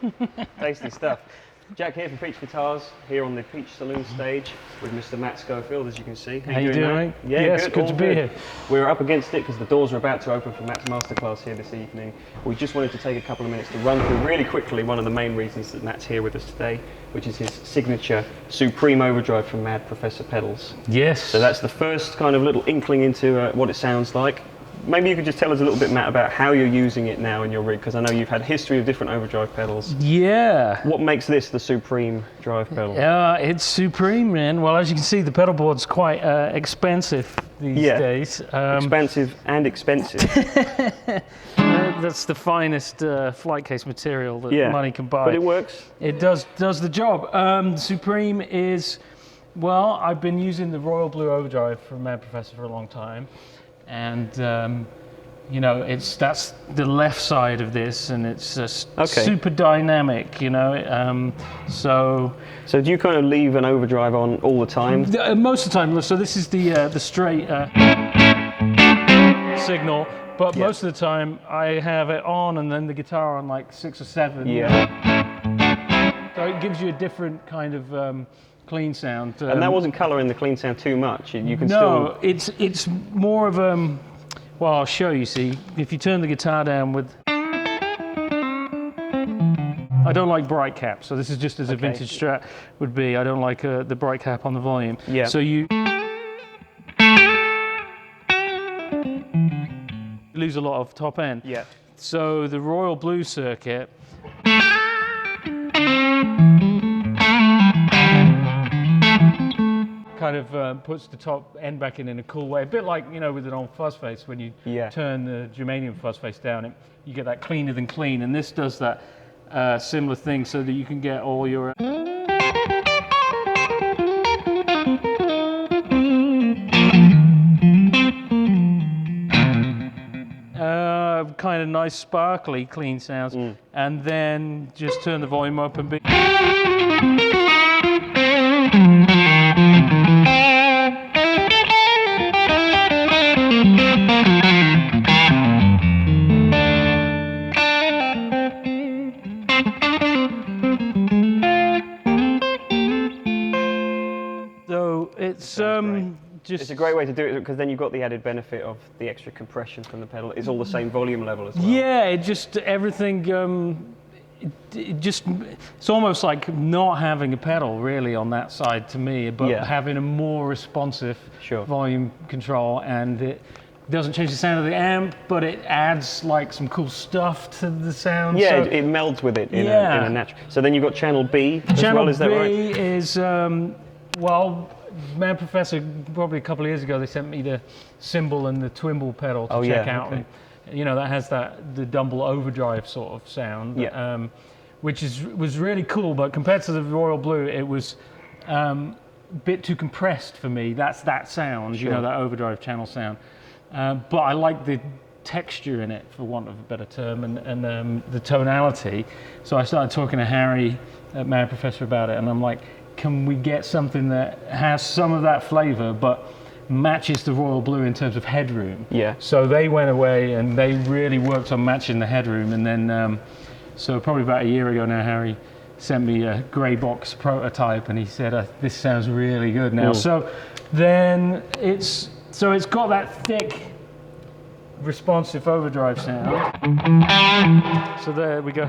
yeah. Tasty stuff. Jack here from Peach Guitars, here on the Peach Saloon stage with Mr. Matt Schofield, as you can see. How you doing? Yeah, yes, good to be here. We're up against it because the doors are about to open for Matt's masterclass here this evening. We just wanted to take a couple of minutes to run through really quickly one of the main reasons that Matt's here with us today, which is his signature Supreme Overdrive from Mad Professor pedals. Yes. So that's the first kind of little inkling into what it sounds like. Maybe you could just tell us a little bit, Matt, about how you're using it now in your rig, because I know you've had a history of different overdrive pedals. Yeah. What makes this the Supreme drive pedal? It's Supreme, man. Well, as you can see, the pedal board's quite expensive these days. Expensive and expensive. That's the finest flight case material that money can buy. But it works. It does the job. Supreme is, well, I've been using the Royal Blue Overdrive from Mad Professor for a long time. And you know, that's the left side of this, and it's super dynamic. You know, so do you kind of leave an overdrive on all the time? Most of the time. So this is the straight signal, but most of the time I have it on, and then the guitar on like 6 or 7. Yeah. So it gives you a different kind of clean sound. And that wasn't colouring the clean sound too much. You can still. It's more of well, I'll show you. See, if you turn the guitar down with, I don't like bright cap, so this is just as a vintage Strat would be. I don't like the bright cap on the volume. Yeah. So you lose a lot of top end. Yeah. So the Royal Blue circuit. Kind of puts the top end back in a cool way, a bit like, you know, with an old fuzz face, when you turn the germanium fuzz face down, you get that cleaner than clean, and this does that similar thing, so that you can get all your kind of nice sparkly clean sounds, and then just turn the volume up and be. So it's a great way to do it, because then you've got the added benefit of the extra compression from the pedal. It's all the same volume level as well. Yeah, it just everything. It's almost like not having a pedal really on that side to me, but having a more responsive volume control, and it doesn't change the sound of the amp, but it adds like some cool stuff to the sound. Yeah, so it melds with it in a natural. So then you've got channel B as well, is that right? Channel B is well, Mad Professor, probably a couple of years ago, they sent me the cymbal and the Twimble pedal to check out. And, you know, that has the Dumble overdrive sort of sound, which was really cool. But compared to the Royal Blue, it was a bit too compressed for me. That's that sound, you know, that overdrive channel sound. But I like the texture in it, for want of a better term, and the tonality. So I started talking to Harry at Mad Professor about it, and I'm like, can we get something that has some of that flavor, but matches the Royal Blue in terms of headroom? Yeah. So they went away and they really worked on matching the headroom, and then so probably about a year ago now, Harry sent me a grey box prototype, and he said, this sounds really good now. So then it's got that thick, responsive overdrive sound. So there we go.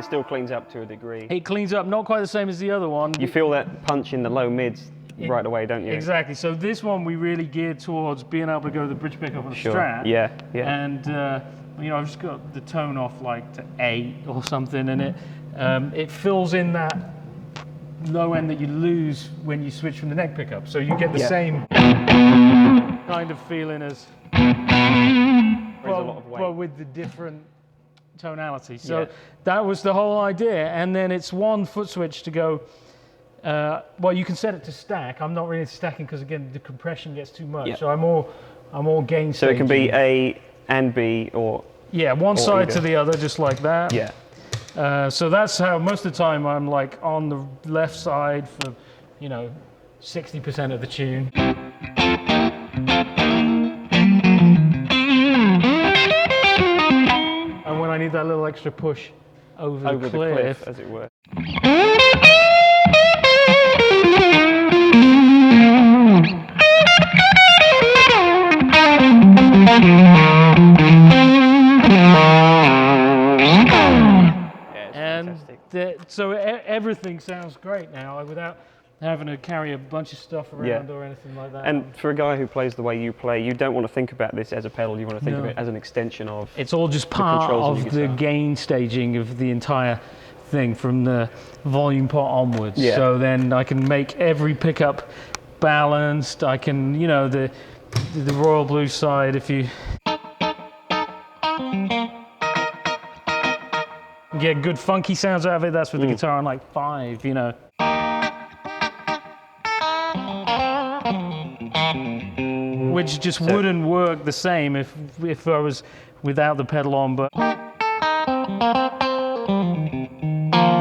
Still cleans up to a degree. It cleans up, not quite the same as the other one. You feel that punch in the low mids right away, don't you? Exactly. So this one we really geared towards being able to go to the bridge pickup on the Strat. Yeah. And you know, I've just got the tone off like to 8 or something, and it fills in that low end that you lose when you switch from the neck pickup. So you get the same kind of feeling as, a lot of weight. but with the different tonality. So that was the whole idea. And then it's one foot switch to go. Well, you can set it to stack. I'm not really stacking because again the compression gets too much. So I'm all gain. So it can be A and B, or one side either. to the other, just like that. Yeah. So that's how most of the time I'm like on the left side for 60% of the tune. And when I need that little extra push over the cliff, as it were. So everything sounds great now without having to carry a bunch of stuff around or anything like that. And for a guy who plays the way you play, you don't want to think about this as a pedal, you want to think of it as an extension of... It's all just part of the gain staging of the entire thing from the volume pot onwards. So then I can make every pickup balanced. I can, the Royal Blue side, if you... get good funky sounds out of it, that's with the guitar on like 5, Which just wouldn't work the same if I was without the pedal on, but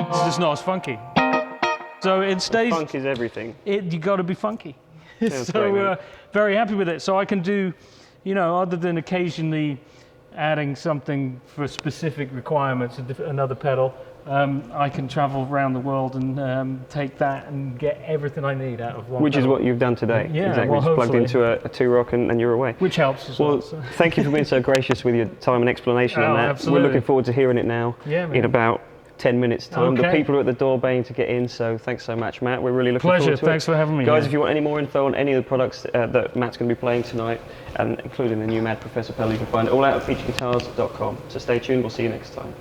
it's just not as funky. So it stays... Funk is everything. You got to be funky. So great, very happy with it. So I can do, other than occasionally adding something for specific requirements, another pedal, I can travel around the world and take that and get everything I need out of one Which pedal. is what you've done today. Yeah, exactly. well, Just plugged hopefully. into a 2-rock and you're away. Which helps as well. Well, thank you for being so gracious with your time and explanation on that. Absolutely. We're looking forward to hearing it now in about 10 minutes time. The people are at the door baying to get in, so thanks so much, Matt. We're really looking forward to it. Thanks for having me. Guys, if you want any more info on any of the products that Matt's going to be playing tonight, including the new Mad Professor pedal, you can find it all out at featureguitars.com. So stay tuned, we'll see you next time.